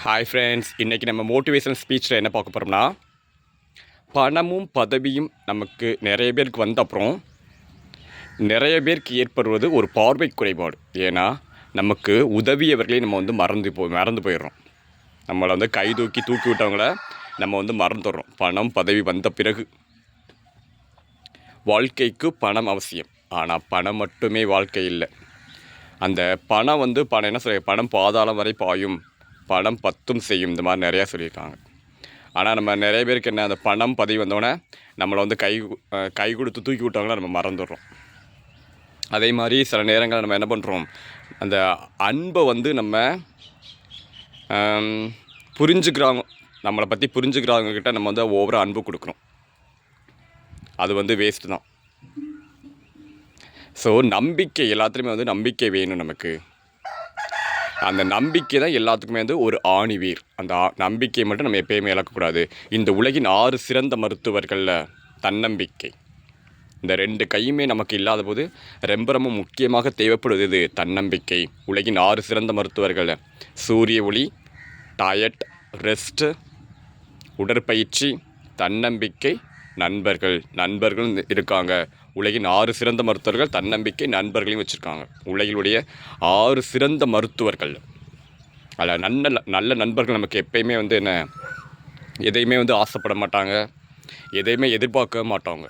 Hi friends, இன்றைக்கி நம்ம motivational ஸ்பீச்சில் என்ன பார்க்க போகிறோம்னா, பணமும் பதவியும் நமக்கு நிறைய பேருக்கு வந்த அப்புறம் நிறைய பேருக்கு ஏற்படுவது ஒரு பார்வை குறைபாடு. ஏன்னா நமக்கு உதவியவர்களே நம்ம வந்து மறந்து போயிடுறோம். நம்மளை வந்து கை தூக்கி விட்டவங்கள நம்ம வந்து மறந்துடுறோம். பணம் பதவி வந்த பிறகு வாழ்க்கைக்கு பணம் அவசியம். ஆனால் பணம் மட்டுமே வாழ்க்கை இல்லை. அந்த பணம் என்ன சொல்ல, பணம் பாதாளம் வரை பாயும், பணம் பத்தும் செய்யும், இந்த மாதிரி நிறையா சொல்லியிருக்காங்க. ஆனால் நம்ம நிறைய பேருக்கு என்ன, அந்த பணம் பதவி வந்தோடனே நம்மளை வந்து கை கொடுத்து தூக்கி விட்டவங்கள நம்ம மறந்துடுறோம். அதே மாதிரி சில நேரங்களில் நம்ம என்ன பண்ணுறோம், அந்த அன்பை வந்து நம்ம புரிஞ்சுக்கிறவங்க, நம்மளை பற்றி புரிஞ்சுக்கிறவங்கக்கிட்ட நம்ம வந்து ஓவராக அன்பு கொடுக்குறோம். அது வந்து வேஸ்ட்டு தான். ஸோ நம்பிக்கை, எல்லாத்துலேயுமே வந்து நம்பிக்கை வேணும் நமக்கு. அந்த நம்பிக்கை தான் எல்லாத்துக்குமே வந்து ஒரு ஆணிவேர். அந்த நம்பிக்கையை மட்டும் நம்ம எப்போயுமே இழக்கக்கூடாது. இந்த உலகின் 6 சிறந்த மருத்துவர்களில் தன்னம்பிக்கை, இந்த 2 கையுமே நமக்கு இல்லாத போது ரொம்ப ரொம்ப முக்கியமாக தேவைப்படுவது இது தன்னம்பிக்கை. உலகின் 6 சிறந்த மருத்துவர்கள்: சூரிய ஒளி, டயட், ரெஸ்ட்டு, உடற்பயிற்சி, தன்னம்பிக்கை, நண்பர்கள் இருக்காங்க. உலகின் 6 சிறந்த மருத்துவர்கள், தன்னம்பிக்கை, நண்பர்களையும் வச்சுருக்காங்க. உலகிலுடைய 6 சிறந்த மருத்துவர்கள். அதில் நல்ல நண்பர்கள் நமக்கு எப்பயுமே வந்து எதையுமே வந்து ஆசைப்பட மாட்டாங்க, எதையுமே எதிர்பார்க்க மாட்டாங்க.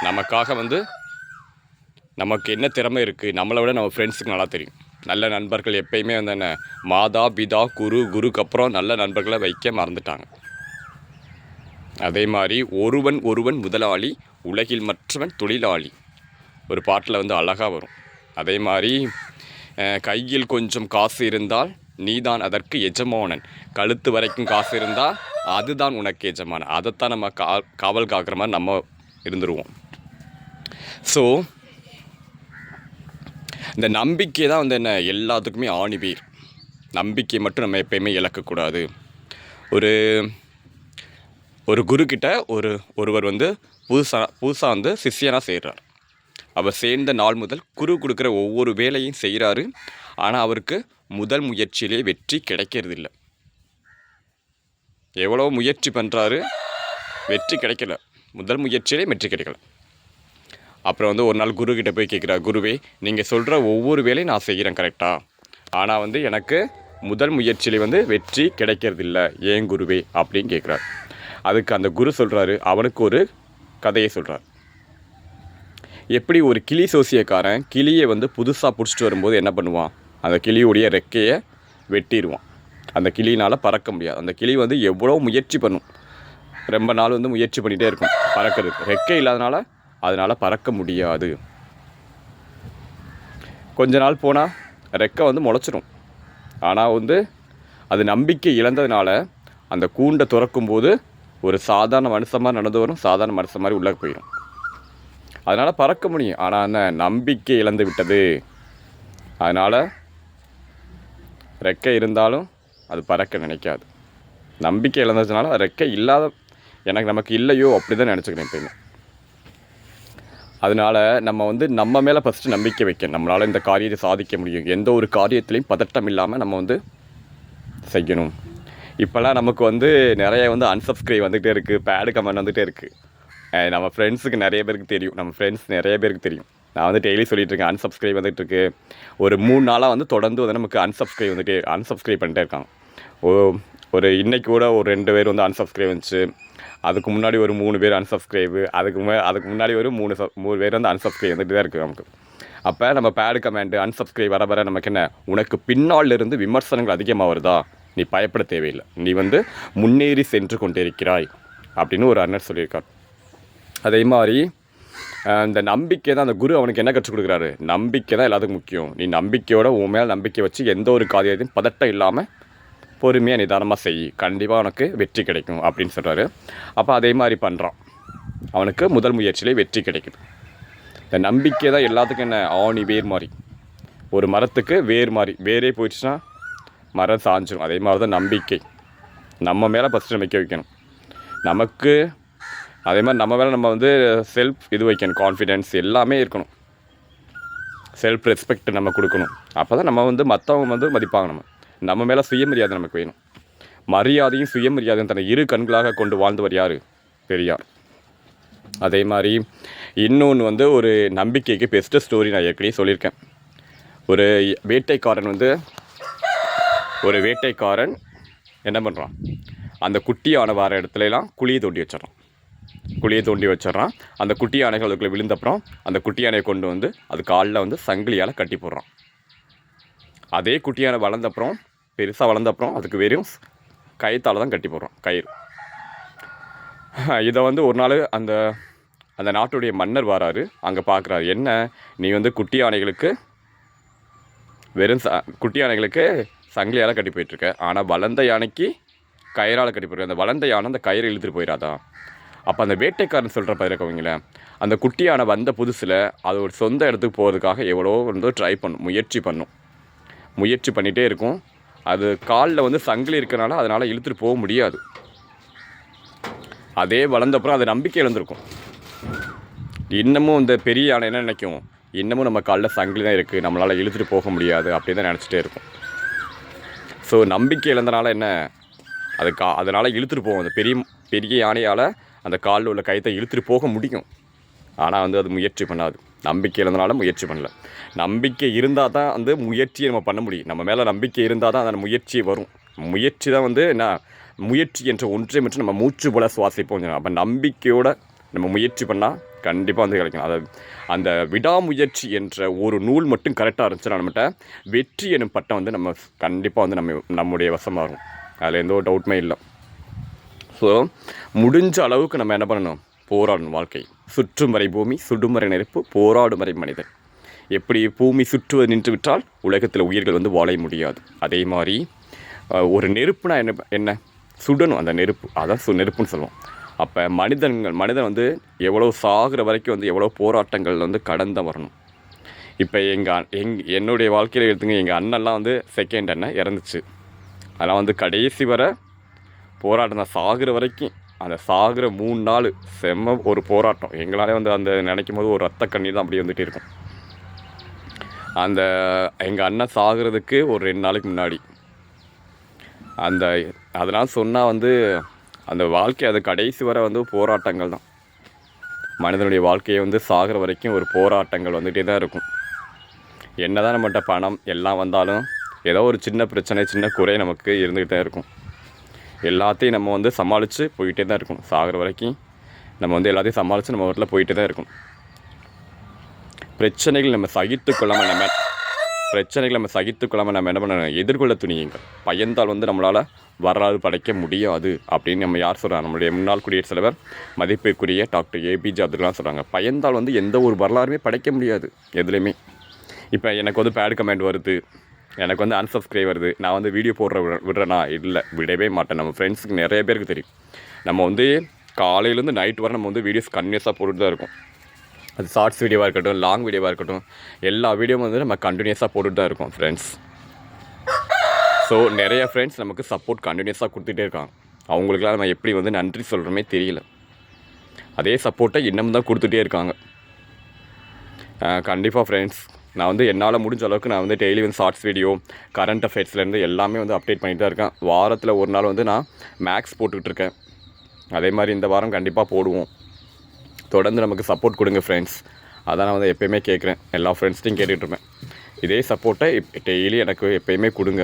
நமக்காக வந்து நமக்கு என்ன திறமை இருக்குது, நம்மளை விட நம்ம ஃப்ரெண்ட்ஸுக்கு நல்லா தெரியும். நல்ல நண்பர்கள் எப்பயுமே வந்து மாதா பிதா குருக்கு அப்புறம் நல்ல நண்பர்களை வைக்க மறந்துட்டாங்க. அதே மாதிரி ஒருவன் முதலாளி, உலகில் மற்றவன் தொழிலாளி, ஒரு பாட்டில் வந்து அழகாக வரும். அதே மாதிரி கையில் கொஞ்சம் காசு இருந்தால் நீதான் அதற்கு எஜமானன், கழுத்து வரைக்கும் காசு இருந்தால் அதுதான் உனக்கு எஜமானன். அதைத்தான் நம்ம காவல் காக்கிற மாதிரி நம்ம இருந்துருவோம். ஸோ இந்த நம்பிக்கை தான் வந்து எல்லாத்துக்குமே ஆணிவேர். நம்பிக்கை மட்டும் நம்ம எப்பயுமே இழக்கக்கூடாது. ஒரு குருக்கிட்ட ஒருவர் வந்து புதுசாக வந்து சிஷியனாக செய்கிறார். அவர் சேர்ந்த நாள் முதல் குரு கொடுக்குற ஒவ்வொரு வேலையும் செய்கிறாரு. ஆனால் அவருக்கு முதல் முயற்சியிலே வெற்றி கிடைக்கிறதில்ல. எவ்வளோ முயற்சி பண்ணுறாரு, வெற்றி கிடைக்கல. முதல் முயற்சியிலே வெற்றி கிடைக்கல. அப்புறம் வந்து ஒரு நாள் குருக்கிட்ட போய் கேட்குறார், குருவே, நீங்கள் சொல்கிற ஒவ்வொரு வேலையும் நான் செய்கிறேன் கரெக்டாக, ஆனால் வந்து எனக்கு முதல் முயற்சியிலே வந்து வெற்றி கிடைக்கிறதில்ல, ஏன் குருவே அப்படின்னு கேட்குறார். அதுக்கு அந்த குரு சொல்கிறாரு, அவனுக்கு ஒரு கதையை சொல்கிறார். எப்படி ஒரு கிளி சோசியக்காரன் கிளியை வந்து புதுசாக பிடிச்சிட்டு வரும்போது என்ன பண்ணுவான், அந்த கிளியுடைய ரெக்கையை வெட்டிடுவான். அந்த கிளியினால் பறக்க முடியாது. அந்த கிளி வந்து எவ்வளோ முயற்சி பண்ணும், ரொம்ப நாள் வந்து முயற்சி பண்ணிகிட்டே இருக்கும் பறக்கிறதுக்கு. ரெக்கை இல்லாதனால அதனால் பறக்க முடியாது. கொஞ்ச நாள் போனால் ரெக்கை வந்து முளைச்சிடும். ஆனால் வந்து அது நம்பிக்கை இழந்ததுனால அந்த கூண்டை திறக்கும்போது ஒரு சாதாரண மனுஷன் மாதிரி நடந்து வரும், சாதாரண மனுஷன் மாதிரி உள்ளே போயிடும். அதனால் பறக்க முடியும். ஆனால் அந்த நம்பிக்கை இழந்து விட்டது. அதனால் ரெக்கை இருந்தாலும் அது பறக்க நினைக்காது. நம்பிக்கை இழந்ததுனால ரெக்கை இல்லாத நமக்கு இல்லையோ அப்படி தான் நினச்சிக்கிறேன் எப்பயுமே. அதனால் நம்ம வந்து நம்ம மேலே ஃபஸ்ட்டு நம்பிக்கை வைக்கணும். நம்மளால் இந்த காரியத்தை சாதிக்க முடியும். எந்த ஒரு காரியத்துலேயும் பதட்டம் இல்லாமல் நம்ம வந்து செய்யணும். இப்போல்லாம் நமக்கு வந்து நிறைய வந்து அன்சப்ஸ்கிரைப் வந்துகிட்டே இருக்குது, பேடு கமெண்ட் வந்துகிட்டே இருக்குது. நம்ம ஃப்ரெண்ட்ஸுக்கு நிறைய பேருக்கு தெரியும், நம்ம ஃப்ரெண்ட்ஸ் நிறைய பேருக்கு தெரியும். நான் வந்து டெய்லி சொல்லிகிட்ருக்கேன், அன்சப்ஸ்கிரைப் வந்துகிட்ருக்கு. ஒரு 3 நாளாக வந்து தொடர்ந்து வந்து நமக்கு அன்சப்ஸ்கிரைப் பண்ணிட்டே இருக்காங்க. ஒரு இன்றைக்கி கூட ஒரு 2 பேர் வந்து அன்சப்ஸ்கிரைப் வந்துச்சு. அதுக்கு முன்னாடி ஒரு 3 பேர் அன்சப்ஸ்கிரைபு, அதுக்கு முன்னாடி ஒரு 3 பேர் வந்து அன்சப்ஸ்கிரைப் வந்துட்டு தான் இருக்குது நமக்கு. அப்போ நம்ம பேடு கமெண்ட் அன்சப்ஸ்கிரைப் வர நமக்கு என்ன, உனக்கு பின்னால் இருந்து விமர்சனங்கள் அதிகமாக வருதா, நீ பயப்பட தேவையில்லை, நீ வந்து முன்னேறி சென்று கொண்டிருக்கிறாய் அப்படின்னு ஒரு அண்ணர் சொல்லியிருக்கார். அதே மாதிரி இந்த நம்பிக்கை தான் அந்த குரு அவனுக்கு என்ன கற்றுக் கொடுக்குறாரு, நம்பிக்கை தான் எல்லாத்துக்கும் முக்கியம். நீ நம்பிக்கையோட உன் மேலே நம்பிக்கை வச்சு எந்த ஒரு காரியத்தையும் பதட்டம் இல்லாமல் பொறுமையாக நிதானமாக செய், கண்டிப்பாக உனக்கு வெற்றி கிடைக்கும் அப்படின்னு சொல்கிறாரு. அப்போ அதே மாதிரி பண்ணுறான், அவனுக்கு முதல் முயற்சியிலே வெற்றி கிடைக்குது. இந்த நம்பிக்கை தான் எல்லாத்துக்கும் என்ன, ஆணி வேர் மாதிரி. ஒரு மரத்துக்கு வேர் மாதிரி, வேரே போயிடுச்சுன்னா மரம் சாஞ்சிடும். அதே மாதிரி தான் நம்பிக்கை. நம்ம மேலே ஃபஸ்ட்டு நம்பிக்கை வைக்கணும். நமக்கு அதே மாதிரி நம்ம மேலே நம்ம வந்து செல்ஃப் வைக்கணும், கான்ஃபிடென்ஸ் எல்லாமே இருக்கணும். செல்ஃப் ரெஸ்பெக்ட் நம்ம கொடுக்கணும். அப்போ தான் நம்ம வந்து மற்றவங்க வந்து மதிப்பாங்க. நம்ம மேலே சுயமரியாதை நமக்கு வேணும். மரியாதையும் சுயமரியாதையும் தன்னை இரு கண்களாக கொண்டு வாழ்ந்தவர் யார்? பெரியார். அதே மாதிரி இன்னொன்று வந்து ஒரு நம்பிக்கைக்கு பெஸ்ட்டு ஸ்டோரி நான் ஏற்கனவே சொல்லியிருக்கேன். ஒரு வேட்டைக்காரன் என்ன பண்ணுறான், அந்த குட்டி யானை வர இடத்துலலாம் குழியை தோண்டி வச்சிட்றான். அந்த குட்டி யானைகள் அதுக்குள்ளே விழுந்தப்புறம் அந்த குட்டி யானையை கொண்டு வந்து அது காலில் வந்து சங்கிலியால் கட்டி போடுறான். அதே குட்டி யானை பெருசாக வளர்ந்தப்புறம் அதுக்கு வெறும் கயிற்றால் தான் கட்டி போடுறான், கயிறு. இதை வந்து ஒரு நாள் அந்த அந்த நாட்டுடைய மன்னர் வராரு, அங்கே பார்க்குறாரு, என்ன நீ வந்து குட்டி யானைகளுக்கு சங்கிலியால் கட்டி போயிட்டுருக்க, ஆனால் வளர்ந்த யானைக்கு கயிறால் கட்டி போயிருக்க, அந்த வளர்ந்த யானை அந்த கயிறு இழுத்துட்டு போயிடாதா? அப்போ அந்த வேட்டைக்காரன் சொல்கிற இருக்கவங்களேன், அந்த குட்டி யானை வந்த புதுசில் அது ஒரு சொந்த இடத்துக்கு போகிறதுக்காக எவ்வளோ வந்து முயற்சி பண்ணிகிட்டே இருக்கும். அது காலில் வந்து சங்கிலி இருக்கனால அதனால் இழுத்துட்டு போக முடியாது. அதே வளர்ந்தப்புறம் அது நம்பிக்கை இழந்திருக்கும். இன்னமும் இந்த பெரிய யானை என்ன நினைக்கும், இன்னமும் நம்ம காலில் சங்கிலி தான் இருக்குது, நம்மளால் இழுத்துட்டு போக முடியாது அப்படின்னு தான் நினச்சிட்டே இருக்கும். ஸோ நம்பிக்கை இழந்தனால என்ன, அதனால் இழுத்துட்டு போகும். அந்த பெரிய யானையால் அந்த காலில் உள்ள கயித்தை இழுத்துட்டு போக முடியும், ஆனால் வந்து அது முயற்சி பண்ணாது. நம்பிக்கை இழந்தனால முயற்சி பண்ணல. நம்பிக்கை இருந்தால் தான் வந்து முயற்சியை நம்ம பண்ண முடியும். நம்ம மேலே நம்பிக்கை இருந்தால் தான் அந்த முயற்சி வரும். முயற்சி தான் வந்து என்ன, முயற்சி என்ற ஒன்றை மட்டும் நம்ம மூச்சு போல சுவாசிப்போம். அப்போ நம்பிக்கையோடு நம்ம முயற்சி பண்ணால் கண்டிப்பாக வந்து கிடைக்கும். அதாவது அந்த விடாமுயற்சி என்ற ஒரு நூல் மட்டும் கரெக்டாக இருந்துச்சுன்னா நம்மகிட்ட வெற்றி எனும் பட்டம் வந்து நம்ம கண்டிப்பாக வந்து நம்முடைய வசமாக இருக்கும். அதில் எந்த ஒரு டவுட்டுமே இல்லை. ஸோ முடிஞ்ச அளவுக்கு நம்ம என்ன பண்ணணும், போராடணும். வாழ்க்கை சுற்றும் வரை பூமி, சுடும் வரை நெருப்பு, போராடும் வரை மனிதன். எப்படி பூமி சுற்றுவது நின்று விட்டால் உலகத்தில் உயிர்கள் வந்து வாழ முடியாது. அதே மாதிரி ஒரு நெருப்புனா என்ன சுடணும், அந்த நெருப்பு, அதான் நெருப்புன்னு சொல்லுவோம். அப்போ மனிதன் வந்து எவ்வளோ சாகிற வரைக்கும் வந்து எவ்வளோ போராட்டங்கள் வந்து கடந்து வரணும். இப்போ என்னுடைய வாழ்க்கையில் எடுத்துங்க, எங்கள் அண்ணன்லாம் வந்து செகண்ட் அண்ணன் இறந்துச்சு. அதெல்லாம் வந்து கடைசி வர போராட்டம் தான், சாகிற வரைக்கும். அந்த சாகிற 3 நாள் செம்ம ஒரு போராட்டம். எங்களாலே வந்து அந்த நினைக்கும் போது ஒரு ரத்த கண்ணீர் தான் அப்படி வந்துகிட்டே இருக்கும். அந்த எங்கள் அண்ணன் சாகிறதுக்கு ஒரு 2 நாளைக்கு முன்னாடி அதெல்லாம் சொன்னால் வந்து அந்த வாழ்க்கை அது கடைசி வரை வந்து போராட்டங்கள் தான். மனிதனுடைய வாழ்க்கையை வந்து சாகிற வரைக்கும் ஒரு போராட்டங்கள் வந்துகிட்டே தான் இருக்கும். என்ன தான் நம்மகிட்ட பணம் எல்லாம் வந்தாலும் ஏதோ ஒரு சின்ன பிரச்சனை, சின்ன குறை நமக்கு இருந்துகிட்டு தான் இருக்கும். எல்லாத்தையும் நம்ம வந்து சமாளித்து போயிட்டே தான் இருக்கும். சாகிற வரைக்கும் நம்ம வந்து எல்லாத்தையும் சமாளித்து நம்ம வீட்டில் போயிட்டே தான் இருக்கும். பிரச்சனைகள் நம்ம சகித்து கொள்ளாமல் நம்ம என்ன பண்ணணும், எதிர்கொள்ள துணியுங்கள். பயந்தால் வந்து நம்மளால் வரலாறு படைக்க முடியாது அப்படின்னு நம்ம யார் சொல்கிறாங்க, நம்மளுடைய முன்னாள் குடியரசுத் தலைவர் மதிப்பிற்குரிய டாக்டர் ஏபிஜே அப்துல் கலாம் சொல்கிறாங்க. பயந்தால் வந்து எந்த ஒரு வரலாறுமே படைக்க முடியாது எதுலேயுமே. இப்போ எனக்கு வந்து பேட் கமெண்ட் வருது, எனக்கு வந்து அன்சப்ஸ்கிரைப் வருது, நான் வந்து வீடியோ விடுறேன்னா இல்லை, விடவே மாட்டேன். நம்ம ஃப்ரெண்ட்ஸுக்கு நிறைய பேருக்கு தெரியும், நம்ம வந்து காலையிலேருந்து நைட் வரை நம்ம வந்து வீடியோஸ் கன்டினியூஸாக போட்டுட்டு தான் இருக்கும். அது ஷார்ட்ஸ் வீடியோவாக இருக்கட்டும், லாங் வீடியோவாக இருக்கட்டும், எல்லா வீடியோவும் வந்து நம்ம கண்டினியூஸாக போட்டுட்டு தான் இருக்கோம் ஃப்ரெண்ட்ஸ். ஸோ நிறைய ஃப்ரெண்ட்ஸ் நமக்கு சப்போர்ட் கண்டினியூஸாக கொடுத்துட்டே இருக்காங்க. அவங்களுக்குலாம் நம்ம எப்படி வந்து நன்றி சொல்கிறோமே தெரியல. அதே சப்போர்ட்டை இன்னமும் தான் கொடுத்துட்டே இருக்காங்க. கண்டிப்பாக ஃப்ரெண்ட்ஸ், நான் வந்து என்னால் முடிஞ்ச அளவுக்கு நான் வந்து டெய்லி வந்து ஷார்ட்ஸ் வீடியோ, கரண்ட் அஃபேர்ஸ்லேருந்து எல்லாமே வந்து அப்டேட் பண்ணிட்டு தான் இருக்கேன். வாரத்தில் ஒரு நாள் வந்து நான் மேக்ஸ் போட்டுக்கிட்டு இருக்கேன். அதே மாதிரி இந்த வாரம் கண்டிப்பாக போடுவோம். தொடர்ந்து நமக்கு சப்போர்ட் கொடுங்க ஃப்ரெண்ட்ஸ். அதான் நான் வந்து எப்போயுமே கேட்குறேன், எல்லா ஃப்ரெண்ட்ஸ்டையும் கேட்டுட்ருப்பேன். இதே சப்போர்ட்டை டெய்லி எனக்கு எப்போயுமே கொடுங்க.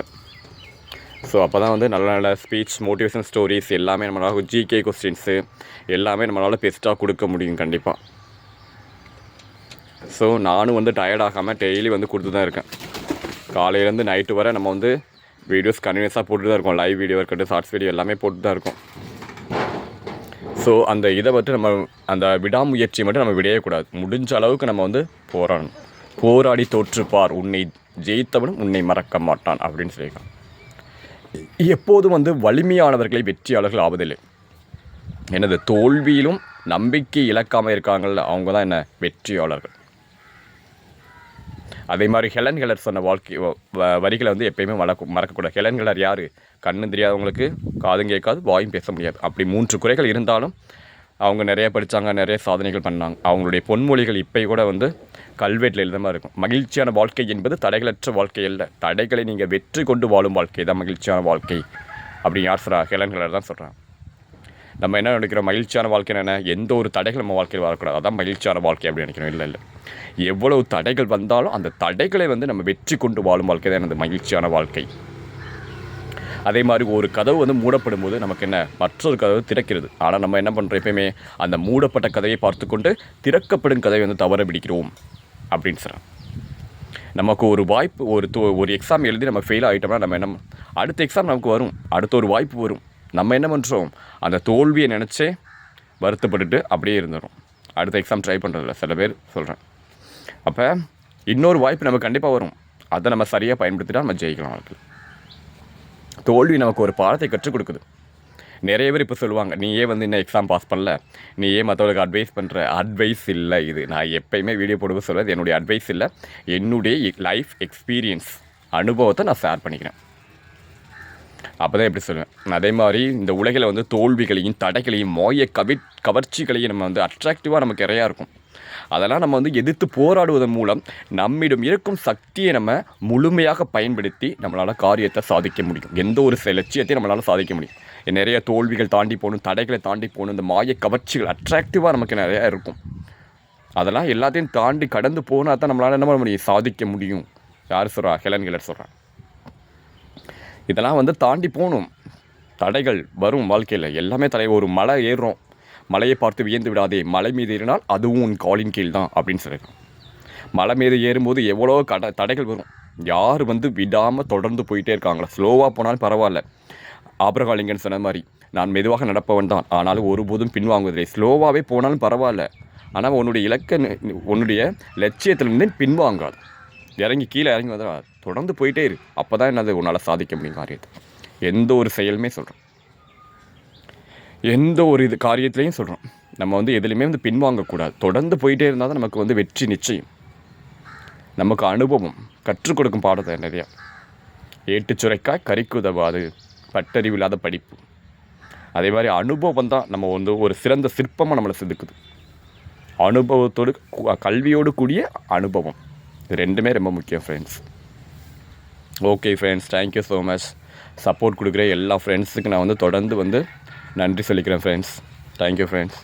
ஸோ அப்போ தான் வந்து நல்ல நல்ல ஸ்பீச், மோட்டிவேஷன் ஸ்டோரிஸ் எல்லாமே நம்மளால், ஜிகே கொஸ்டின்ஸு எல்லாமே நம்மளால் பெஸ்ட்டாக கொடுக்க முடியும் கண்டிப்பாக. ஸோ நானும் வந்து டயர்டாகாமல் டெய்லி வந்து கொடுத்து தான் இருக்கேன். காலையிலேருந்து நைட்டு வரை நம்ம வந்து வீடியோஸ் கண்டினியூஸாக போட்டு தான் இருக்கோம். லைவ் வீடியோ இருக்கட்டும், ஷார்ட்ஸ் வீடியோ எல்லாமே போட்டு தான் இருக்கோம். ஸோ அந்த இதை மட்டும் நம்ம அந்த விடாமுயற்சியை மட்டும் நம்ம விடையக்கூடாது. முடிஞ்ச அளவுக்கு நம்ம வந்து போராடணும். போராடி தோற்றுப்பார், உன்னை ஜெயித்தவனும் உன்னை மறக்க மாட்டான் அப்படின்னு சொல்லியிருக்கான். எப்போதும் வந்து வலிமையானவர்களை வெற்றியாளர்கள் ஆவதில்லை. எனது தோல்வியிலும் நம்பிக்கை இழக்காமல் இருக்காங்கள்ல, அவங்க தான் என்ன வெற்றியாளர்கள். அதே மாதிரி ஹெலன் கெல்லர் சொன்ன வரிகளை வந்து எப்பயுமே மறக்கக்கூடாது. ஹெலன் கெல்லர் யார்? கண்ணு தெரியாதவங்களுக்கு காதும் கேட்காது, வாயும் பேச முடியாது. அப்படி 3 குறைகள் இருந்தாலும் அவங்க நிறைய படித்தாங்க, நிறைய சாதனைகள் பண்ணாங்க. அவங்களுடைய பொன்மொழிகள் இப்போ கூட வந்து கல்வெட்டில் எழுதமாக இருக்கும். மகிழ்ச்சியான வாழ்க்கை என்பது தடைகளற்ற வாழ்க்கை அல்ல, தடைகளை நீங்கள் வெற்றி கொண்டு வாழும் வாழ்க்கை தான் மகிழ்ச்சியான வாழ்க்கை அப்படின்னு யார் சொல்கிறா? ஹெலன் கெல்லர் தான் சொல்கிறான். நம்ம என்ன நினைக்கிறோம்? மகிழ்ச்சியான வாழ்க்கை என்ன? எந்த ஒரு தடைகள் நம்ம வாழ்க்கையில் வரக்கூடாது, அதான் மகிழ்ச்சியான வாழ்க்கை அப்படின்னு நினைக்கிறோம். இல்லை, எவ்வளவு தடைகள் வந்தாலும் அந்த தடைகளை வந்து நம்ம வெற்றி கொண்டு வாழும் வாழ்க்கை தான் எனது மகிழ்ச்சியான வாழ்க்கை. அதே மாதிரி ஒரு கதவு வந்து மூடப்படும் போது நமக்கு என்ன, மற்றொரு கதவு திறக்கிறது. ஆனால் நம்ம என்ன பண்ணுறோம்? எப்பயுமே அந்த மூடப்பட்ட கதையை பார்த்து கொண்டு திறக்கப்படும் கதையை வந்து தவற பிடிக்கிறோம் அப்படின்னு சொல்கிறோம். நமக்கு ஒரு வாய்ப்பு, ஒரு எக்ஸாம் எழுதி நம்ம ஃபெயில் ஆகிட்டோம்னா நம்ம என்ன, அடுத்த எக்ஸாம் நமக்கு வரும், அடுத்த ஒரு வாய்ப்பு வரும். நம்ம என்ன பண்ணுறோம்? அந்த தோல்வியை நினச்சே வருத்தப்பட்டுட்டு அப்படியே இருந்துடும், அடுத்த எக்ஸாம் ட்ரை பண்ணுறதில்ல சில பேர் சொல்கிறேன். அப்போ இன்னொரு வாய்ப்பு நமக்கு கண்டிப்பாக வரும், அதை நம்ம சரியாக பயன்படுத்திட்டா நம்ம ஜெயிக்கலாம். வாழ்க்கை தோல்வி நமக்கு ஒரு பாடத்தை கற்றுக் கொடுக்குது. நிறைய பேர் இப்போ சொல்லுவாங்க, நீயே வந்து இன்னும் எக்ஸாம் பாஸ் பண்ணல, நீயே மற்றவங்களுக்கு அட்வைஸ் பண்ணுற. அட்வைஸ் இல்லை இது. நான் எப்போயுமே வீடியோ போடுவது சொல்வது என்னுடைய அட்வைஸ் இல்லை, என்னுடைய லைஃப் எக்ஸ்பீரியன்ஸ் அனுபவத்தை நான் ஷேர் பண்ணிக்கிறேன். அப்போ தான் எப்படி சொல்லுவேன். அதே மாதிரி இந்த உலகில் வந்து தோல்விகளையும் தடைகளையும் கவர்ச்சிகளையும் நம்ம வந்து அட்ராக்டிவாக நமக்கு நிறையா இருக்கும். அதெல்லாம் நம்ம வந்து எதிர்த்து போராடுவதன் மூலம் நம்மிடம் இருக்கும் சக்தியை நம்ம முழுமையாக பயன்படுத்தி நம்மளால் காரியத்தை சாதிக்க முடியும். எந்த ஒரு லட்சியத்தையும் நம்மளால் சாதிக்க முடியும். நிறைய தோல்விகள் தாண்டி போகணும், தடைகளை தாண்டி போகணும், இந்த கவர்ச்சிகள் அட்ராக்டிவாக நமக்கு நிறையா இருக்கும். அதெல்லாம் எல்லாத்தையும் தாண்டி கடந்து போனால் தான் நம்மளால் என்ன பண்ண முடியும்? சாதிக்க முடியும். யார் சொல்கிறா? ஹெலன் கெல்லர் சொல்கிறான். இதெல்லாம் வந்து தாண்டி போகணும். தடைகள் வரும் வாழ்க்கையில், எல்லாமே ஒரு மலை ஏறுறோம், மலையை பார்த்து வியந்து விடாதே, மலை மீது ஏறினால் அதுவும் உன் காலின் கீழ் தான் அப்படின்னு சொல்லியிருக்கான். மலை மீது ஏறும்போது எவ்வளோ தடைகள் வரும். யார் வந்து விடாமல் தொடர்ந்து போயிட்டே இருக்காங்களா? ஸ்லோவாக போனாலும் பரவாயில்ல. ஆபிரகாம் லிங்கன் சொன்ன மாதிரி, நான் மெதுவாக நடப்பவன் தான், ஆனாலும் ஒருபோதும் பின்வாங்குவதில்லை. ஸ்லோவாகவே போனாலும் பரவாயில்ல, ஆனால் உன்னுடைய லட்சியத்திலிருந்து பின்வாங்காது. கீழே இறங்கி வந்தால் தொடர்ந்து போயிட்டே இரு. அப்போ தான் என்னது உன்னால் சாதிக்க முடியும் காரியத்தை. எந்த ஒரு செயலுமே சொல்கிறோம், எந்த ஒரு காரியத்திலையும் சொல்கிறோம், நம்ம வந்து எதுலையுமே வந்து பின்வாங்கக்கூடாது. தொடர்ந்து போயிட்டே இருந்தால் தான் நமக்கு வந்து வெற்றி நிச்சயம். நமக்கு அனுபவம் கற்றுக் கொடுக்கும் பாடத்தை நிறையா. ஏட்டு சுரைக்காய் கறிக்கு உதவாது, பட்டறிவு இல்லாத படிப்பு. அதே மாதிரி அனுபவம் தான் நம்ம வந்து ஒரு சிறந்த சிற்பமாக நம்மளை செதுக்குது. அனுபவத்தோடு, கல்வியோடு கூடிய அனுபவம், இது ரெண்டுமே ரொம்ப முக்கியம் friends. Okay friends, thank you so much. Support கொடுக்குற எல்லா ஃப்ரெண்ட்ஸுக்கு நான் வந்து தொடர்ந்து வந்து நன்றி சொல்லிக்கிறேன் ஃப்ரெண்ட்ஸ். Thank you friends.